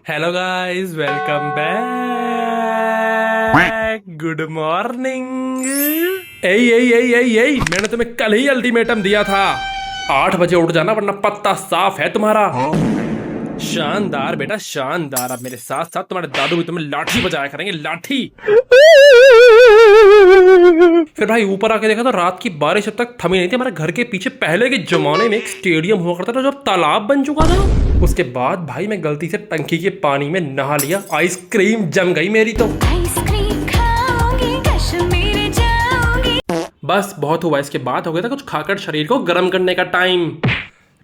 Hello guys, welcome back. Good morning. ए मैंने तुम्हें कल ही अल्टीमेटम दिया था, 8 बजे उठ जाना वरना पत्ता साफ है तुम्हारा। शानदार बेटा शानदार। अब मेरे साथ साथ तुम्हारे दादू भी तुम्हें लाठी बजाया करेंगे, लाठी। फिर भाई ऊपर आके देखा तो रात की बारिश अब तक थमी नहीं थी। हमारे घर के पीछे पहले के जमाने में एक स्टेडियम हुआ करता था जो अब तालाब बन चुका था। उसके बाद भाई मैं गलती से टंकी के पानी में नहा लिया, आइसक्रीम जम गई मेरी तो। आइसक्रीम खाओगे, कश्मीर जाओगे। बस बहुत हुआ, इसके बाद हो गया था कुछ खाकर शरीर को गर्म करने का टाइम।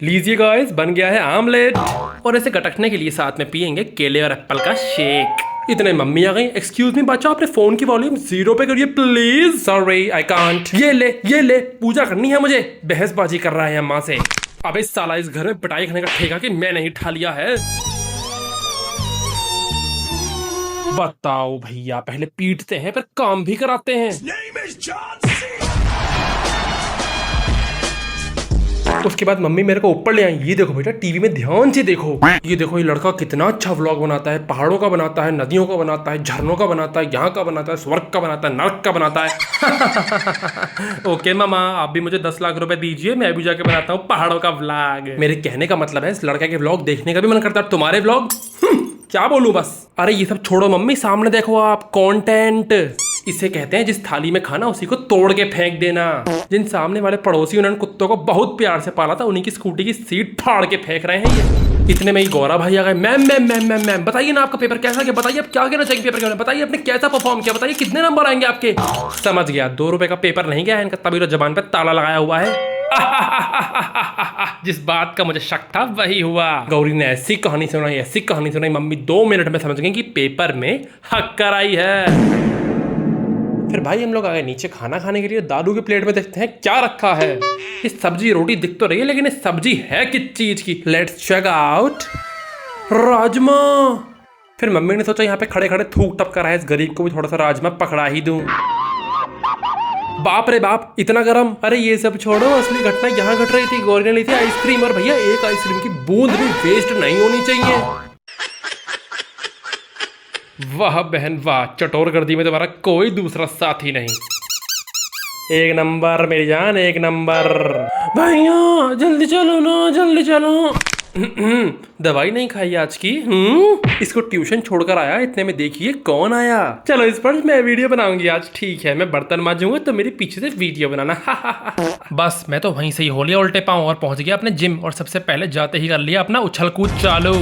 लीजिए गाइस, बन गया है आमलेट और इसे गटकने के लिए साथ में पियेंगे केले और एप्पल का शेक। इतने मम्मी आ गई। एक्सक्यूज मी बच्चा, अपने फोन की वॉल्यूम 0 पे करिए प्लीज। Sorry I can't. ये ले पूजा करनी है मुझे। बहसबाजी कर रहा है अम्मा से। अबे साला, इस घर में पिटाई खाने का ठेका कि मैंने ही ठा लिया है। बताओ भैया, पहले पीटते हैं फिर काम भी कराते हैं। उसके बाद मम्मी मेरे को ऊपर ले आई। ये देखो बेटा, टीवी में ध्यान से देखो। ये देखो, ये लड़का कितना अच्छा व्लॉग बनाता है। पहाड़ों का बनाता है, नदियों का बनाता है, झरनों का बनाता है, यहाँ का बनाता है, स्वर्ग का बनाता है, नरक का बनाता है। ओके मामा, आप भी मुझे 10 लाख रुपए दीजिए, मैं भी जाके बनाता हूँ पहाड़ों का व्लॉग। मेरे कहने का मतलब है इस लड़के के व्लॉग देखने का भी मन करता है। तुम्हारे व्लॉग क्या बोलूं बस। अरे ये सब छोड़ो मम्मी, सामने देखो आप, कंटेंट इसे कहते हैं। जिस थाली में खाना उसी को तोड़ के फेंक देना। जिन सामने वाले पड़ोसी उन्होंने कुत्तों को बहुत प्यार से पाला था, उन्हीं की स्कूटी की सीट फाड़ के फेंक रहे हैं ये। इतने में ही गौरा भाई आ गए। मैम बताइए ना, आपका पेपर कैसा गया, बताइए आप क्या कहना चाहिए पेपर के बारे में, बताइए आपने कैसा परफॉर्म किया, बताइए कितने नंबर आएंगे आपके। समझ गया, 2 रुपए का पेपर नहीं गया इनका, तभी तो जबान पे ताला लगाया हुआ है। जिस बात का मुझे शक था वही हुआ। गौरी ने ऐसी कहानी सुनाई मम्मी 2 मिनट में समझ गई कि पेपर में हक कराई है। फिर भाई हम लोग आ गए नीचे खाना खाने के लिए। दादू के प्लेट में देखते हैं क्या रखा है। ये सब्जी रोटी दिख तो रही है, लेकिन ये सब्जी है किस चीज की। Let's check out. राजमा। फिर मम्मी ने सोचा यहाँ पे खड़े खड़े थूक टप कर रहा है, इस गरीब को भी थोड़ा सा राजमा पकड़ा ही दूं। बाप रे बाप, इतना गरम। अरे ये सब छोड़ो, असली घटना यहाँ घट रही थी। गौरी ने ली थी आइसक्रीम और भैया एक आइसक्रीम की बूंद भी वेस्ट नहीं होनी चाहिए। वाह बहन वाह, चटोर गर्दी में तुम्हारा कोई दूसरा साथी नहीं। एक नंबर मेरी जान, एक नंबर। भैया जल्दी चलो ना, जल्दी चलो। दवाई नहीं खाई आज की। इसको ट्यूशन छोड़कर आया, इतने में देखिए कौन आया। चलो इस पर मैं वीडियो बनाऊंगी आज। ठीक है, मैं बर्तन मांजूंगा तो मेरे पीछे से वीडियो बनाना। बस मैं तो वहीं से ही हो लिया उल्टे पांव और पहुंच गया अपने जिम। और सबसे पहले जाते ही कर लिया अपना उछल कूद चालू।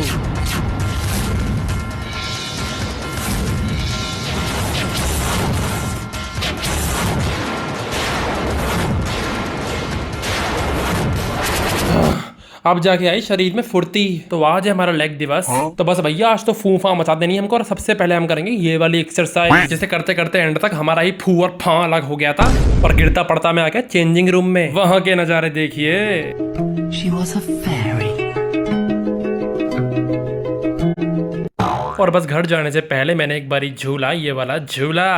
अब जाके आई शरीर में फुर्ती। तो आज है हमारा लेग दिवस। तो बस भैया आज तो फूफा मचा देनी हमको। और सबसे पहले हम करेंगे ये वाली एक्सरसाइज, जिसे करते करते एंड तक हमारा ही फू और फा अलग हो गया था। और गिरता पड़ता मैं आ गया चेंजिंग रूम में। वहां के नजारे देखिए। और बस घर जाने से पहले मैंने एक बारी झूला, ये वाला झूला।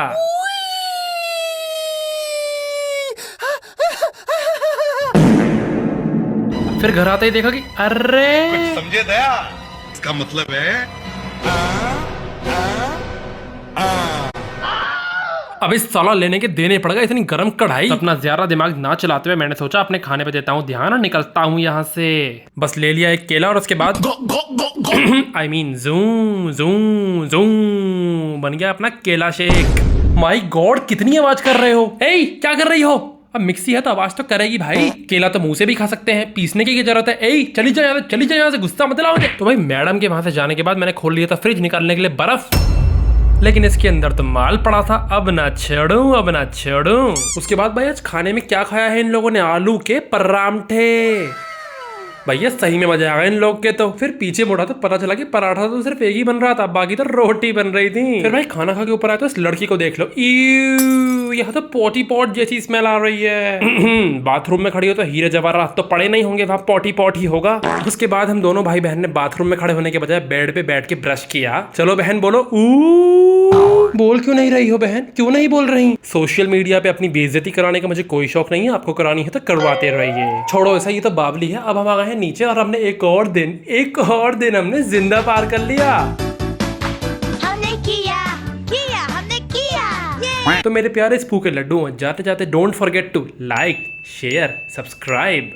फिर घर आते ही देखा कि अरे समझे दया, इसका मतलब है अब इस साला लेने के देने पड़ गए। इतनी गर्म कढ़ाई। अपना ज्यादा दिमाग ना चलाते हुए मैंने सोचा अपने खाने पे देता हूँ ध्यान और निकलता हूँ यहाँ से। बस ले लिया एक केला और उसके बाद I mean zoom zoom zoom बन गया अपना केला शेक। माई गॉड, कितनी आवाज कर रहे हो। ए क्या कर रही हो। अब मिक्सी है तो आवाज तो करेगी भाई। केला तो मुंह से भी खा सकते हैं, पीसने की क्या जरूरत है। ए चली जाए यहाँ से, गुस्सा मत लाओ मुझे। तो भाई मैडम के वहां से जाने के बाद मैंने खोल लिया था फ्रिज निकालने के लिए बर्फ, लेकिन इसके अंदर तो माल पड़ा था। अब ना छोड़ूं। उसके बाद भाई आज खाने में क्या खाया है इन लोगों ने, आलू के परांठे। भैया सही में मजा आ गया इन लोग के। तो फिर पीछे मुड़ा तो पता चला कि पराठा तो सिर्फ एक ही बन रहा था, बाकी तो रोटी बन रही थी। फिर भाई खाना खा के ऊपर आया तो इस लड़की को देख लो। यहाँ तो पॉटी पॉट जैसी स्मेल आ रही है। बाथरूम में खड़ी हो तो हीरे जवाहरात तो पड़े नहीं होंगे, वहाँ पॉटी पॉट ही होगा। उसके बाद हम दोनों भाई बहन ने बाथरूम में खड़े होने के बजाय बेड पे बैठ के ब्रश किया। चलो बहन बोलो। बोल क्यों नहीं रही हो बहन, क्यों नहीं बोल रही। सोशल मीडिया पे अपनी बेइज्जती कराने का मुझे कोई शौक नहीं है, आपको करानी है तो करवाते रहिए। छोड़ो ऐसा, ये तो बावली है। अब हम आ गए हैं नीचे और हमने एक और दिन हमने जिंदा पार कर लिया। तो मेरे प्यारे स्पू के लड्डू जाते जाते don't forget to like share subscribe.